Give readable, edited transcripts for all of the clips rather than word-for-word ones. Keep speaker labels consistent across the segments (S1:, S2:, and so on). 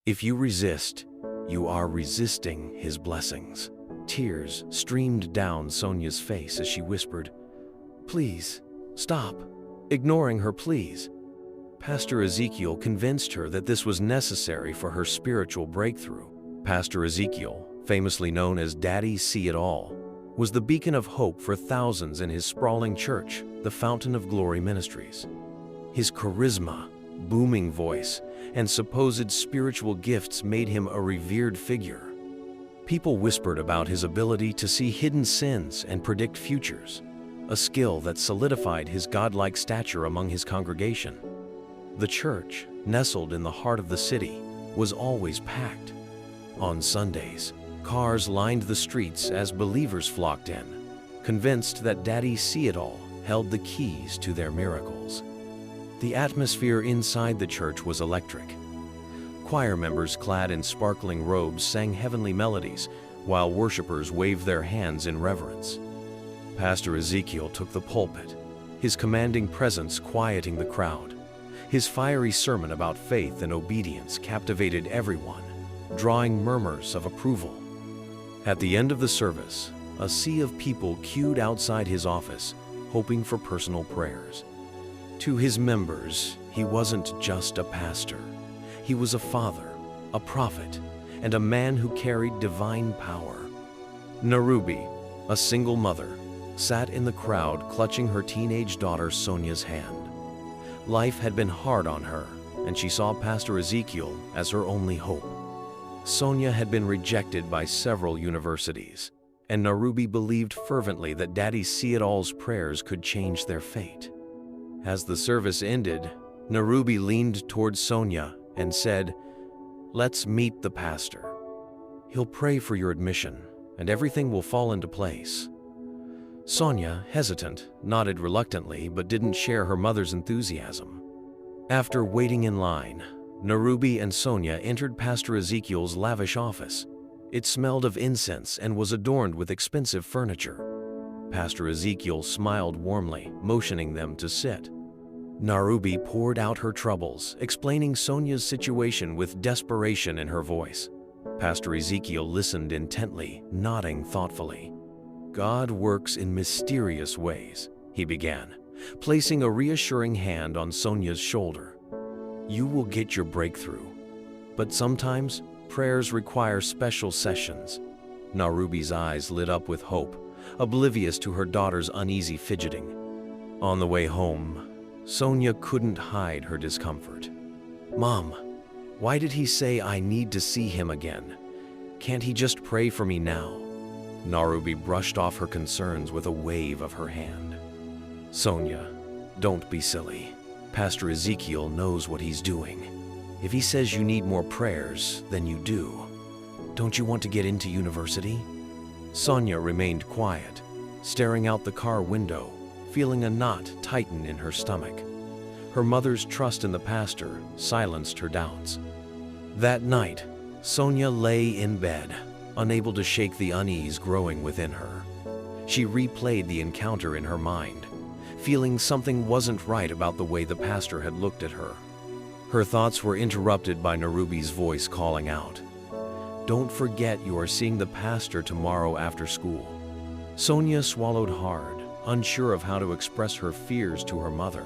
S1: If you resist, you are resisting his blessings. Tears streamed down Sonia's face as she whispered, "Please, stop," ignoring her pleas. Pastor Ezekiel convinced her that this was necessary for her spiritual breakthrough. Pastor Ezekiel, famously known as Daddy See-It-All, was the beacon of hope for thousands in his sprawling church, the Fountain of Glory Ministries. His charisma, booming voice, and supposed spiritual gifts made him a revered figure. People whispered about his ability to see hidden sins and predict futures, a skill that solidified his godlike stature among his congregation. The church, nestled in the heart of the city, was always packed. On Sundays, cars lined the streets as believers flocked in, convinced that Daddy See-It-All held the keys to their miracles. The atmosphere inside the church was electric. Choir members clad in sparkling robes sang heavenly melodies, while worshipers waved their hands in reverence. Pastor Ezekiel took the pulpit, his commanding presence quieting the crowd. His fiery sermon about faith and obedience captivated everyone, drawing murmurs of approval. At the end of the service, a sea of people queued outside his office, hoping for personal prayers. To his members, he wasn't just a pastor. He was a father, a prophet, and a man who carried divine power. Narubi, a single mother, sat in the crowd clutching her teenage daughter Sonia's hand. Life had been hard on her, and she saw Pastor Ezekiel as her only hope. Sonia had been rejected by several universities, and Narubi believed fervently that Daddy See-It-All's prayers could change their fate. As the service ended, Narubi leaned towards Sonia and said, "Let's meet the pastor. He'll pray for your admission, and everything will fall into place." Sonia, hesitant, nodded reluctantly but didn't share her mother's enthusiasm. After waiting in line, Narubi and Sonia entered Pastor Ezekiel's lavish office. It smelled of incense and was adorned with expensive furniture. Pastor Ezekiel smiled warmly, motioning them to sit. Narubi poured out her troubles, explaining Sonia's situation with desperation in her voice. Pastor Ezekiel listened intently, nodding thoughtfully. "God works in mysterious ways," he began, placing a reassuring hand on Sonia's shoulder. "You will get your breakthrough, but sometimes prayers require special sessions." Narubi's eyes lit up with hope, oblivious to her daughter's uneasy fidgeting. On the way home, Sonia couldn't hide her discomfort. "Mom, why did he say I need to see him again? Can't he just pray for me now?" Narubi brushed off her concerns with a wave of her hand. "Sonia, don't be silly. Pastor Ezekiel knows what he's doing. If he says you need more prayers, then you do. Don't you want to get into university?" Sonia remained quiet, staring out the car window, feeling a knot tighten in her stomach. Her mother's trust in the pastor silenced her doubts. That night, Sonia lay in bed, unable to shake the unease growing within her. She replayed the encounter in her mind, feeling something wasn't right about the way the pastor had looked at her. Her thoughts were interrupted by Narubi's voice calling out, "Don't forget you are seeing the pastor tomorrow after school." Sonia swallowed hard, unsure of how to express her fears to her mother,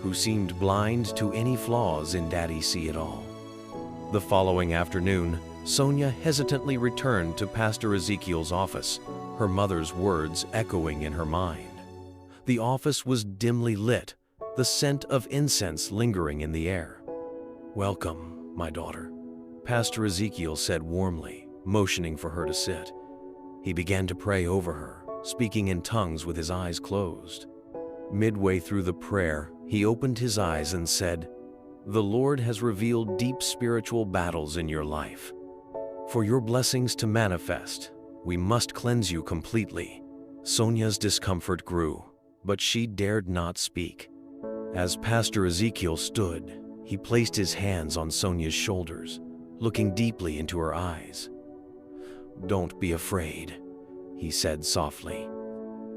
S1: who seemed blind to any flaws in Daddy See-It-All. The following afternoon, Sonia hesitantly returned to Pastor Ezekiel's office, her mother's words echoing in her mind. The office was dimly lit, the scent of incense lingering in the air. "Welcome, my daughter," Pastor Ezekiel said warmly, motioning for her to sit. He began to pray over her, speaking in tongues with his eyes closed. Midway through the prayer, he opened his eyes and said, "The Lord has revealed deep spiritual battles in your life. For your blessings to manifest, we must cleanse you completely." Sonia's discomfort grew, but she dared not speak. As Pastor Ezekiel stood, he placed his hands on Sonia's shoulders, looking deeply into her eyes. "Don't be afraid," he said softly.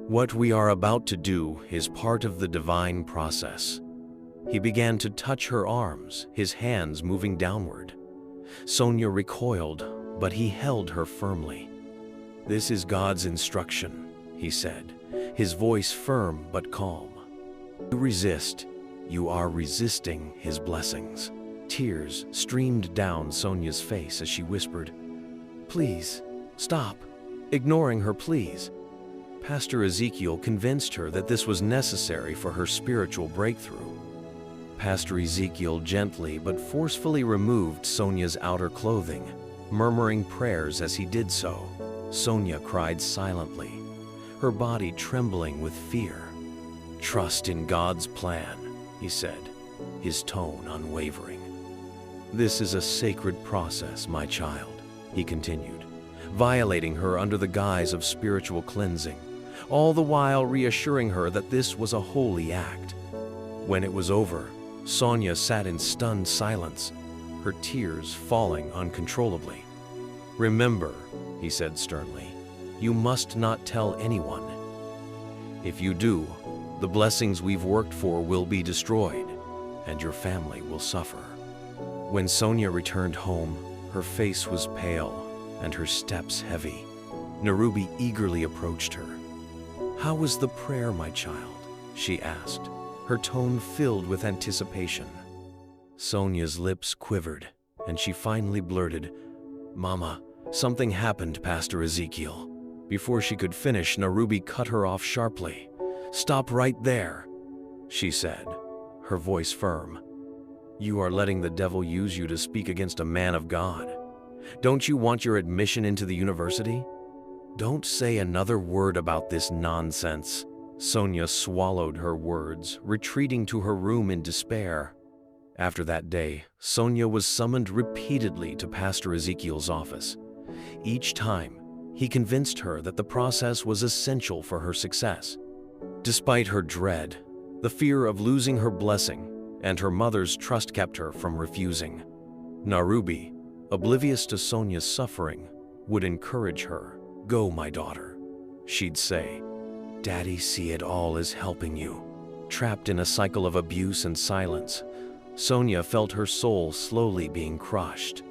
S1: "What we are about to do is part of the divine process." He began to touch her arms, his hands moving downward. Sonia recoiled, but he held her firmly. "This is God's instruction," he said, his voice firm but calm. "You resist, you are resisting his blessings." Tears streamed down Sonia's face as she whispered, "Please, stop," ignoring her pleas. Pastor Ezekiel convinced her that this was necessary for her spiritual breakthrough. Pastor Ezekiel gently but forcefully removed Sonia's outer clothing, murmuring prayers as he did so. Sonia cried silently, her body trembling with fear. "Trust in God's plan," he said, his tone unwavering. "This is a sacred process, my child," he continued, violating her under the guise of spiritual cleansing, all the while reassuring her that this was a holy act. When it was over, Sonia sat in stunned silence, her tears falling uncontrollably. "Remember," he said sternly, "you must not tell anyone. If you do, the blessings we've worked for will be destroyed, and your family will suffer." When Sonia returned home, her face was pale and her steps heavy. Narubi eagerly approached her. "How was the prayer, my child?" she asked, her tone filled with anticipation. Sonia's lips quivered, and she finally blurted, "Mama, something happened, Pastor Ezekiel." Before she could finish, Narubi cut her off sharply. "Stop right there," she said, her voice firm. "You are letting the devil use you to speak against a man of God. Don't you want your admission into the university? Don't say another word about this nonsense." Sonia swallowed her words, retreating to her room in despair. After that day, Sonia was summoned repeatedly to Pastor Ezekiel's office. Each time, he convinced her that the process was essential for her success. Despite her dread, the fear of losing her blessing and her mother's trust kept her from refusing. Narubi, oblivious to Sonia's suffering, would encourage her. "Go, my daughter," she'd say. "Daddy see it all as helping you." Trapped in a cycle of abuse and silence, Sonia felt her soul slowly being crushed.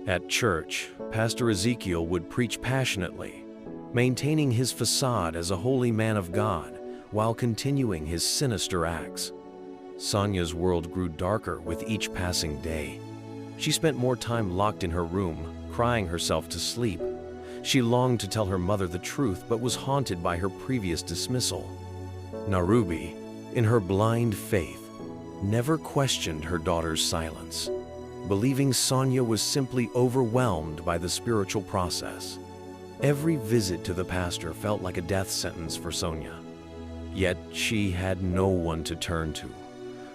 S1: At church, Pastor Ezekiel would preach passionately, maintaining his facade as a holy man of God while continuing his sinister acts. Sonia's world grew darker with each passing day. She spent more time locked in her room, crying herself to sleep. She longed to tell her mother the truth, but was haunted by her previous dismissal. Narubi, in her blind faith, never questioned her daughter's silence, believing Sonia was simply overwhelmed by the spiritual process. Every visit to the pastor felt like a death sentence for Sonia. Yet she had no one to turn to.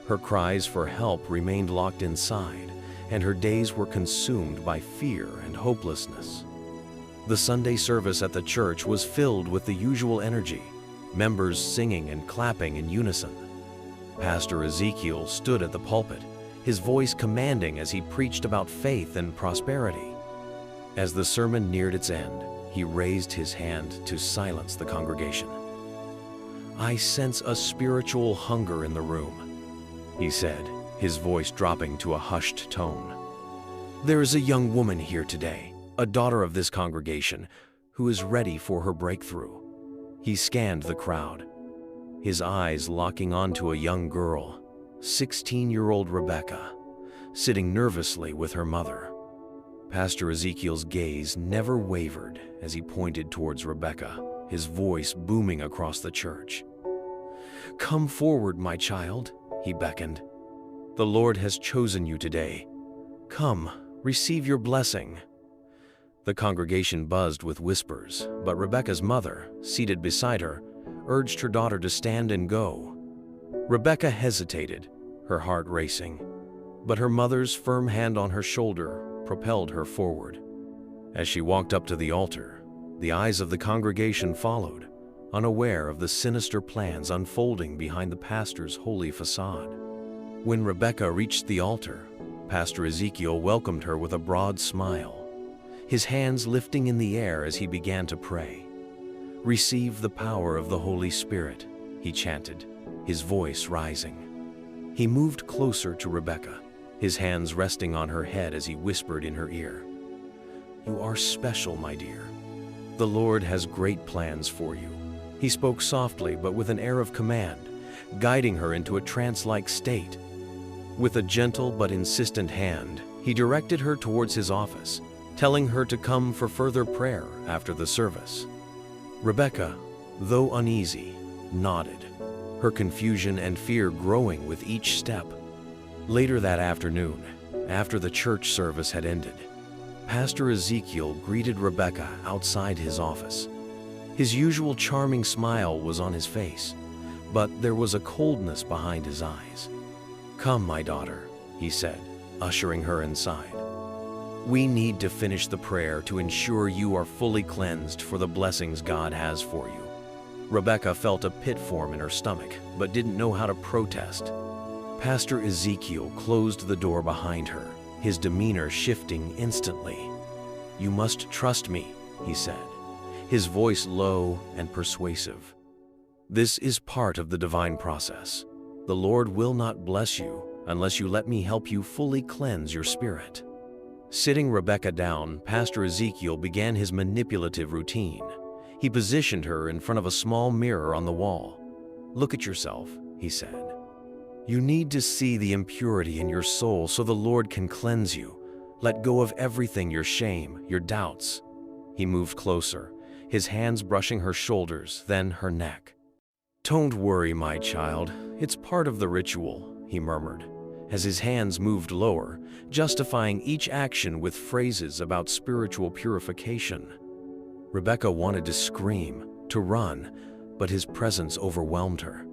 S1: Her cries for help remained locked inside, and her days were consumed by fear and hopelessness. The Sunday service at the church was filled with the usual energy, members singing and clapping in unison. Pastor Ezekiel stood at the pulpit, his voice commanding as he preached about faith and prosperity. As the sermon neared its end, he raised his hand to silence the congregation. "I sense a spiritual hunger in the room," he said, his voice dropping to a hushed tone. "There is a young woman here today, a daughter of this congregation, who is ready for her breakthrough." He scanned the crowd, his eyes locking onto a young girl, 16-year-old Rebecca, sitting nervously with her mother. Pastor Ezekiel's gaze never wavered as he pointed towards Rebecca, his voice booming across the church. "Come forward, my child," he beckoned. "The Lord has chosen you today. Come, receive your blessing." The congregation buzzed with whispers, but Rebecca's mother, seated beside her, urged her daughter to stand and go. Rebecca hesitated, her heart racing, but her mother's firm hand on her shoulder propelled her forward. As she walked up to the altar, the eyes of the congregation followed, unaware of the sinister plans unfolding behind the pastor's holy facade. When Rebecca reached the altar, Pastor Ezekiel welcomed her with a broad smile, his hands lifting in the air as he began to pray. "Receive the power of the Holy Spirit," he chanted, his voice rising. He moved closer to Rebecca, his hands resting on her head as he whispered in her ear. "You are special, my dear. The Lord has great plans for you." He spoke softly but with an air of command, guiding her into a trance-like state. With a gentle but insistent hand, he directed her towards his office, telling her to come for further prayer after the service. Rebecca, though uneasy, nodded, her confusion and fear growing with each step. Later that afternoon, after the church service had ended, Pastor Ezekiel greeted Rebecca outside his office. His usual charming smile was on his face, but there was a coldness behind his eyes. "Come, my daughter," he said, ushering her inside. "We need to finish the prayer to ensure you are fully cleansed for the blessings God has for you." Rebecca felt a pit form in her stomach, but didn't know how to protest. Pastor Ezekiel closed the door behind her, his demeanor shifting instantly. "You must trust me," he said, his voice low and persuasive. "This is part of the divine process. The Lord will not bless you unless you let me help you fully cleanse your spirit." Sitting Rebecca down, Pastor Ezekiel began his manipulative routine. He positioned her in front of a small mirror on the wall. "Look at yourself," he said. "You need to see the impurity in your soul so the Lord can cleanse you. Let go of everything, your shame, your doubts." He moved closer, his hands brushing her shoulders, then her neck. "Don't worry, my child. It's part of the ritual," he murmured, as his hands moved lower, justifying each action with phrases about spiritual purification. Rebecca wanted to scream, to run, but his presence overwhelmed her.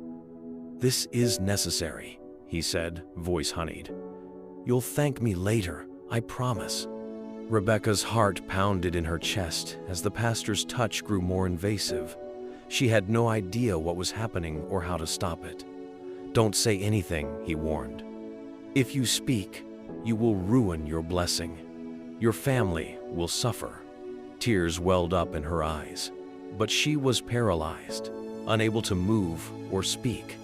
S1: "This is necessary," he said, voice honeyed. "You'll thank me later, I promise." Rebecca's heart pounded in her chest as the pastor's touch grew more invasive. She had no idea what was happening or how to stop it. "Don't say anything," he warned. "If you speak, you will ruin your blessing. Your family will suffer." Tears welled up in her eyes, but she was paralyzed, unable to move or speak.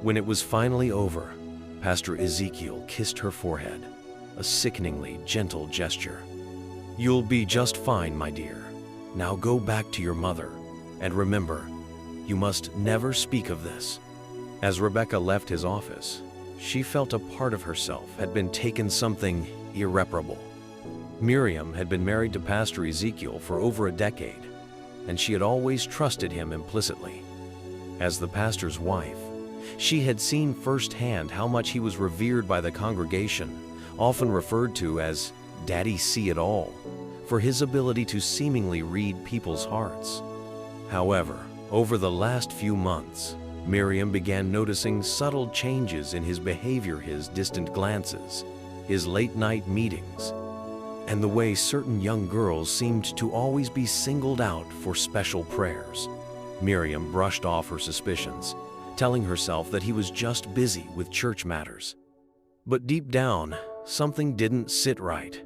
S1: When it was finally over, Pastor Ezekiel kissed her forehead, a sickeningly gentle gesture. "You'll be just fine, my dear. Now go back to your mother, and remember, you must never speak of this." As Rebecca left his office, she felt a part of herself had been taken something irreparable. Miriam had been married to Pastor Ezekiel for over a decade, and she had always trusted him implicitly. As the pastor's wife, she had seen firsthand how much he was revered by the congregation, often referred to as Daddy See-It-All, for his ability to seemingly read people's hearts. However, over the last few months, Miriam began noticing subtle changes in his behavior, his distant glances, his late-night meetings, and the way certain young girls seemed to always be singled out for special prayers. Miriam brushed off her suspicions, telling herself that he was just busy with church matters. But deep down, something didn't sit right.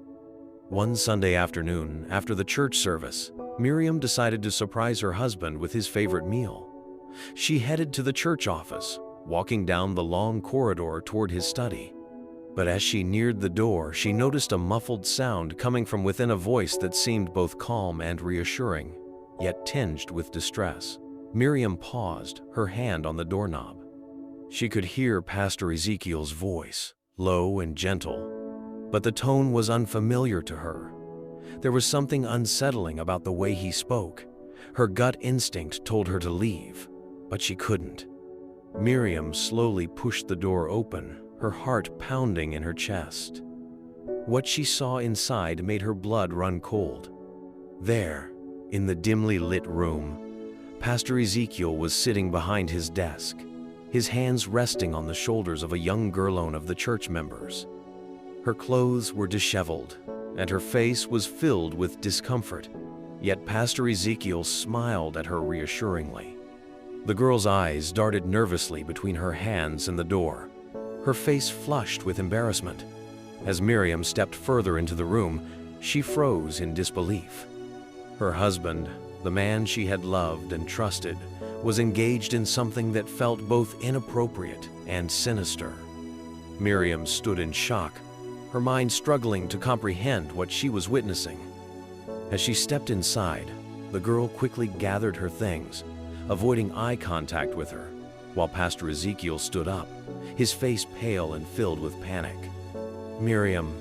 S1: One Sunday afternoon, after the church service, Miriam decided to surprise her husband with his favorite meal. She headed to the church office, walking down the long corridor toward his study. But as she neared the door, she noticed a muffled sound coming from within, a voice that seemed both calm and reassuring, yet tinged with distress. Miriam paused, her hand on the doorknob. She could hear Pastor Ezekiel's voice, low and gentle, but the tone was unfamiliar to her. There was something unsettling about the way he spoke. Her gut instinct told her to leave, but she couldn't. Miriam slowly pushed the door open, her heart pounding in her chest. What she saw inside made her blood run cold. There, in the dimly lit room, Pastor Ezekiel was sitting behind his desk, his hands resting on the shoulders of a young girl of the church members. Her clothes were disheveled, and her face was filled with discomfort, yet Pastor Ezekiel smiled at her reassuringly. The girl's eyes darted nervously between her hands and the door, her face flushed with embarrassment. As Miriam stepped further into the room, she froze in disbelief. Her husband, the man she had loved and trusted, was engaged in something that felt both inappropriate and sinister. Miriam stood in shock, her mind struggling to comprehend what she was witnessing. As she stepped inside, the girl quickly gathered her things, avoiding eye contact with her, while Pastor Ezekiel stood up, his face pale and filled with panic. "Miriam,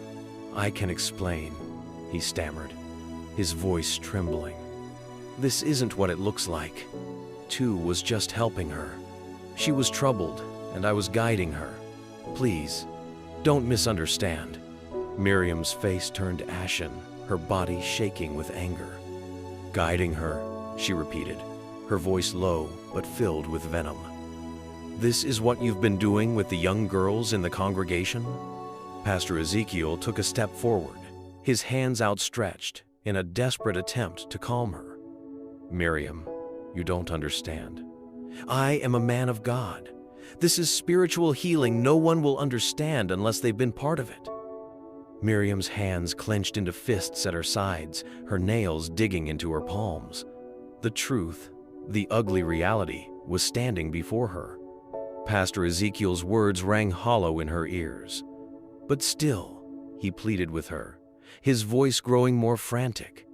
S1: I can explain," he stammered, his voice trembling. "This isn't what it looks like. Tu was just helping her. She was troubled, and I was guiding her. Please, don't misunderstand." Miriam's face turned ashen, her body shaking with anger. "Guiding her," she repeated, her voice low but filled with venom. "This is what you've been doing with the young girls in the congregation?" Pastor Ezekiel took a step forward, his hands outstretched in a desperate attempt to calm her. "Miriam, you don't understand. I am a man of God. This is spiritual healing no one will understand unless they've been part of it." Miriam's hands clenched into fists at her sides, her nails digging into her palms. The truth, the ugly reality, was standing before her. Pastor Ezekiel's words rang hollow in her ears. "But still," he pleaded with her, his voice growing more frantic.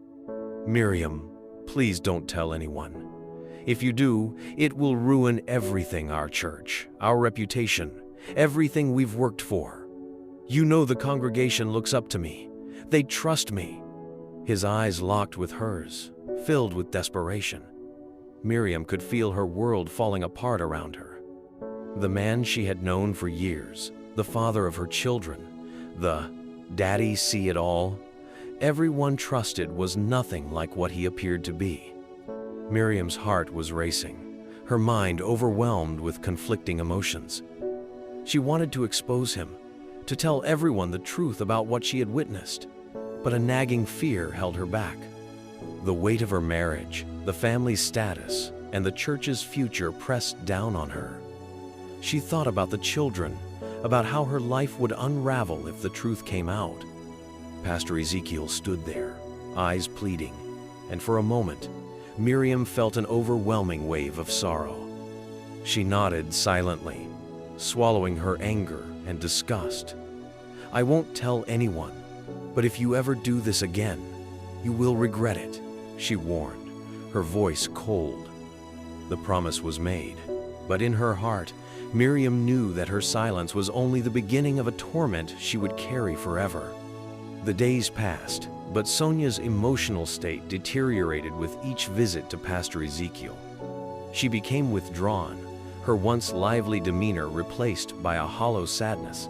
S1: "Miriam, please don't tell anyone. If you do, it will ruin everything, our church, our reputation, everything we've worked for. You know the congregation looks up to me. They trust me." His eyes locked with hers, filled with desperation. Miriam could feel her world falling apart around her. The man she had known for years, the father of her children, the daddy see-it-all, everyone trusted was nothing like what he appeared to be. Miriam's heart was racing, her mind overwhelmed with conflicting emotions. She wanted to expose him, to tell everyone the truth about what she had witnessed, but a nagging fear held her back. The weight of her marriage, the family's status, and the church's future pressed down on her. She thought about the children, about how her life would unravel if the truth came out. Pastor Ezekiel stood there, eyes pleading, and for a moment, Miriam felt an overwhelming wave of sorrow. She nodded silently, swallowing her anger and disgust. "I won't tell anyone, but if you ever do this again, you will regret it," she warned, her voice cold. The promise was made, but in her heart, Miriam knew that her silence was only the beginning of a torment she would carry forever. The days passed, but Sonia's emotional state deteriorated with each visit to Pastor Ezekiel. She became withdrawn, her once lively demeanor replaced by a hollow sadness.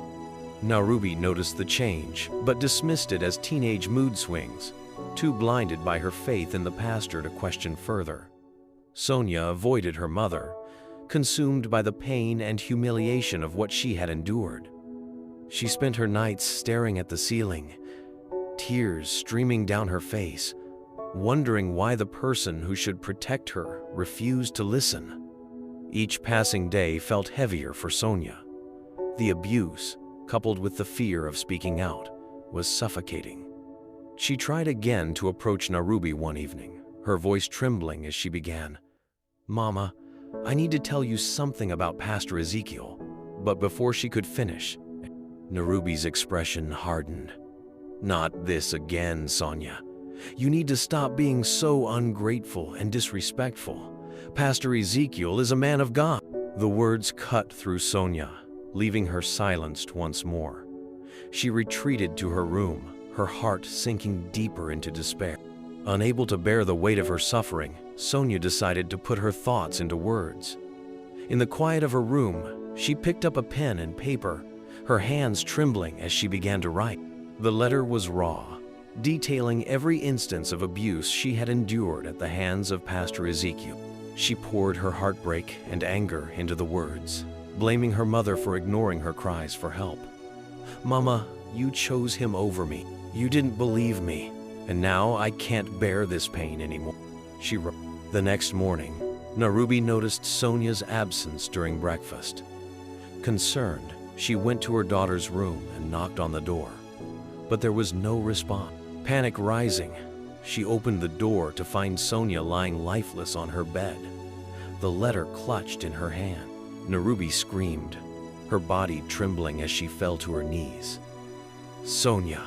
S1: Narubi noticed the change, but dismissed it as teenage mood swings, too blinded by her faith in the pastor to question further. Sonia avoided her mother, consumed by the pain and humiliation of what she had endured. She spent her nights staring at the ceiling, tears streaming down her face, wondering why the person who should protect her refused to listen. Each passing day felt heavier for Sonia. The abuse, coupled with the fear of speaking out, was suffocating. She tried again to approach Narubi one evening, her voice trembling as she began. "Mama, I need to tell you something about Pastor Ezekiel." But before she could finish, Narubi's expression hardened. "Not this again, Sonia. You need to stop being so ungrateful and disrespectful. Pastor Ezekiel is a man of God." The words cut through Sonia, leaving her silenced once more. She retreated to her room, her heart sinking deeper into despair. Unable to bear the weight of her suffering, Sonia decided to put her thoughts into words. In the quiet of her room, she picked up a pen and paper, her hands trembling as she began to write. The letter was raw, detailing every instance of abuse she had endured at the hands of Pastor Ezekiel. She poured her heartbreak and anger into the words, blaming her mother for ignoring her cries for help. "Mama, you chose him over me. You didn't believe me, and now I can't bear this pain anymore," she wrote. The next morning, Narubi noticed Sonia's absence during breakfast. Concerned, she went to her daughter's room and knocked on the door, but there was no response. Panic rising, she opened the door to find Sonia lying lifeless on her bed, the letter clutched in her hand. Narubi screamed, her body trembling as she fell to her knees. Sonia,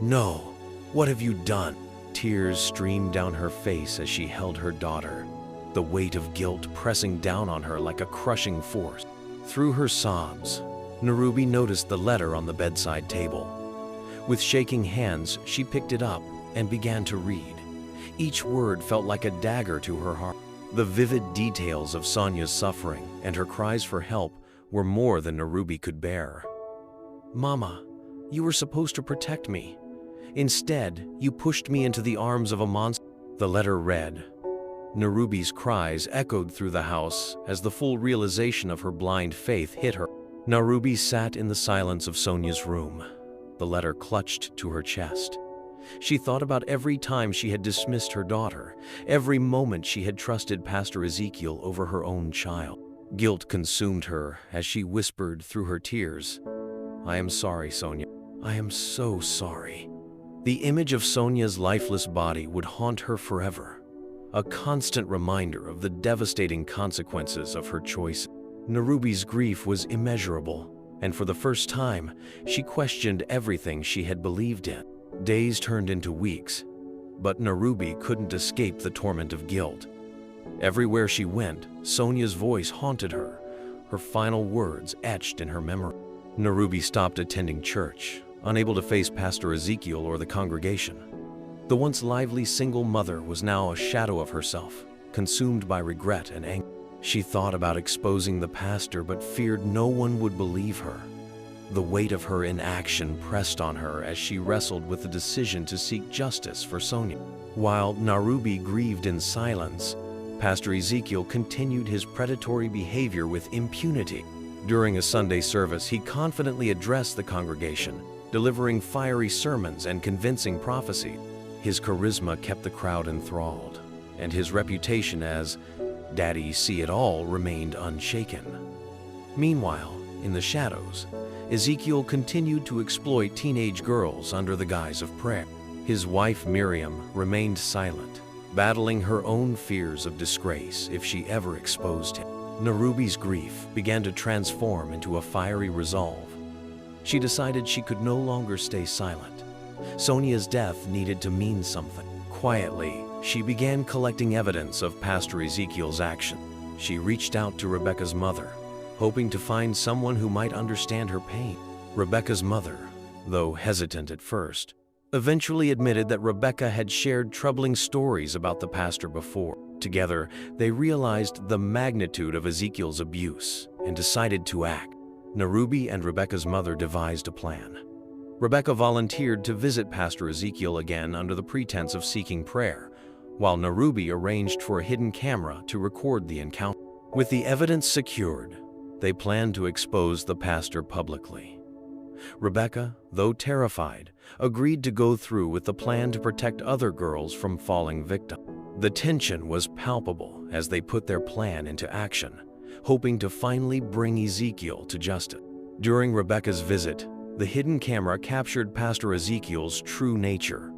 S1: no, what have you done? Tears streamed down her face as she held her daughter, the weight of guilt pressing down on her like a crushing force. Through her sobs, Narubi noticed the letter on the bedside table. With shaking hands, she picked it up and began to read. Each word felt like a dagger to her heart. The vivid details of Sonia's suffering and her cries for help were more than Narubi could bear. Mama, you were supposed to protect me. Instead, you pushed me into the arms of a monster. The letter read. Narubi's cries echoed through the house as the full realization of her blind faith hit her. Narubi sat in the silence of Sonia's room, the letter clutched to her chest. She thought about every time she had dismissed her daughter, every moment she had trusted Pastor Ezekiel over her own child. Guilt consumed her as she whispered through her tears, I am sorry, Sonia. I am so sorry. The image of Sonia's lifeless body would haunt her forever, a constant reminder of the devastating consequences of her choice. Narubi's grief was immeasurable, and for the first time, she questioned everything she had believed in. Days turned into weeks, but Narubi couldn't escape the torment of guilt. Everywhere she went, Sonia's voice haunted her, her final words etched in her memory. Narubi stopped attending church, unable to face Pastor Ezekiel or the congregation. The once lively single mother was now a shadow of herself, consumed by regret and anger. She thought about exposing the pastor but feared no one would believe her. The weight of her inaction pressed on her as she wrestled with the decision to seek justice for Sonia. While Narubi grieved in silence, Pastor Ezekiel continued his predatory behavior with impunity. During a Sunday service, he confidently addressed the congregation, delivering fiery sermons and convincing prophecy. His charisma kept the crowd enthralled, and his reputation as Daddy See-It-All remained unshaken. Meanwhile, in the shadows, Ezekiel continued to exploit teenage girls under the guise of prayer. His wife Miriam remained silent, battling her own fears of disgrace if she ever exposed him. Narubi's grief began to transform into a fiery resolve. She decided she could no longer stay silent. Sonia's death needed to mean something. Quietly, she began collecting evidence of Pastor Ezekiel's action. She reached out to Rebecca's mother, hoping to find someone who might understand her pain. Rebecca's mother, though hesitant at first, eventually admitted that Rebecca had shared troubling stories about the pastor before. Together, they realized the magnitude of Ezekiel's abuse and decided to act. Narubi and Rebecca's mother devised a plan. Rebecca volunteered to visit Pastor Ezekiel again under the pretense of seeking prayer, while Narubi arranged for a hidden camera to record the encounter. With the evidence secured, they planned to expose the pastor publicly. Rebecca, though terrified, agreed to go through with the plan to protect other girls from falling victim. The tension was palpable as they put their plan into action, hoping to finally bring Ezekiel to justice. During Rebecca's visit, the hidden camera captured Pastor Ezekiel's true nature.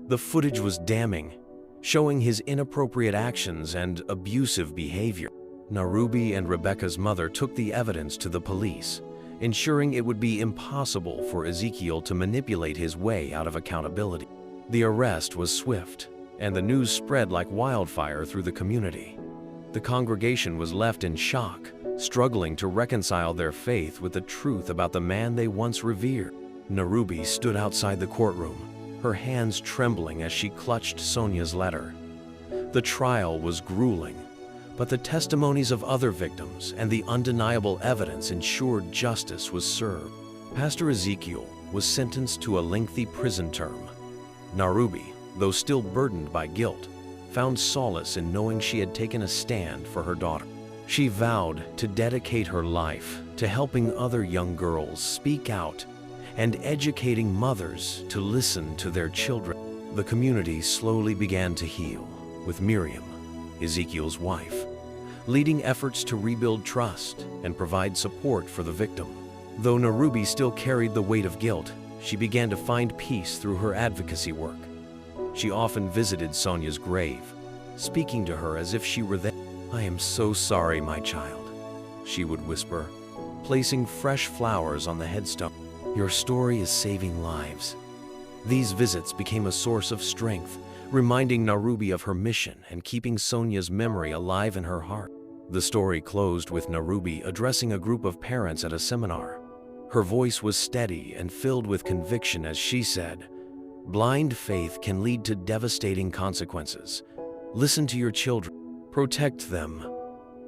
S1: The footage was damning, showing his inappropriate actions and abusive behavior. Narubi and Rebecca's mother took the evidence to the police, ensuring it would be impossible for Ezekiel to manipulate his way out of accountability. The arrest was swift, and the news spread like wildfire through the community. The congregation was left in shock, struggling to reconcile their faith with the truth about the man they once revered. Narubi stood outside the courtroom, her hands trembling as she clutched Sonia's letter. The trial was grueling, but the testimonies of other victims and the undeniable evidence ensured justice was served. Pastor Ezekiel was sentenced to a lengthy prison term. Narubi, though still burdened by guilt, found solace in knowing she had taken a stand for her daughter. She vowed to dedicate her life to helping other young girls speak out and educating mothers to listen to their children. The community slowly began to heal, with Miriam, Ezekiel's wife, leading efforts to rebuild trust and provide support for the victim. Though Narubi still carried the weight of guilt, she began to find peace through her advocacy work. She often visited Sonia's grave, speaking to her as if she were there. "I am so sorry, my child," she would whisper, placing fresh flowers on the headstone. Your story is saving lives. These visits became a source of strength, reminding Narubi of her mission and keeping Sonia's memory alive in her heart. The story closed with Narubi addressing a group of parents at a seminar. Her voice was steady and filled with conviction as she said, "Blind faith can lead to devastating consequences. Listen to your children. Protect them.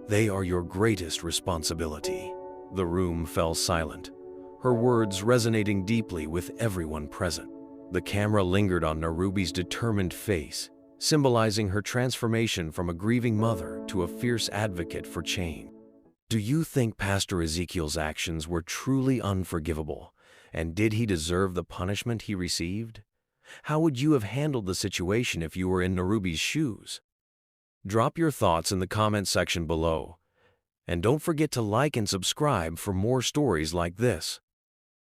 S1: They are your greatest responsibility." The room fell silent, her words resonating deeply with everyone present. The camera lingered on Narubi's determined face, symbolizing her transformation from a grieving mother to a fierce advocate for change. Do you think Pastor Ezekiel's actions were truly unforgivable, and did he deserve the punishment he received? How would you have handled the situation if you were in Narubi's shoes? Drop your thoughts in the comment section below, and don't forget to like and subscribe for more stories like this.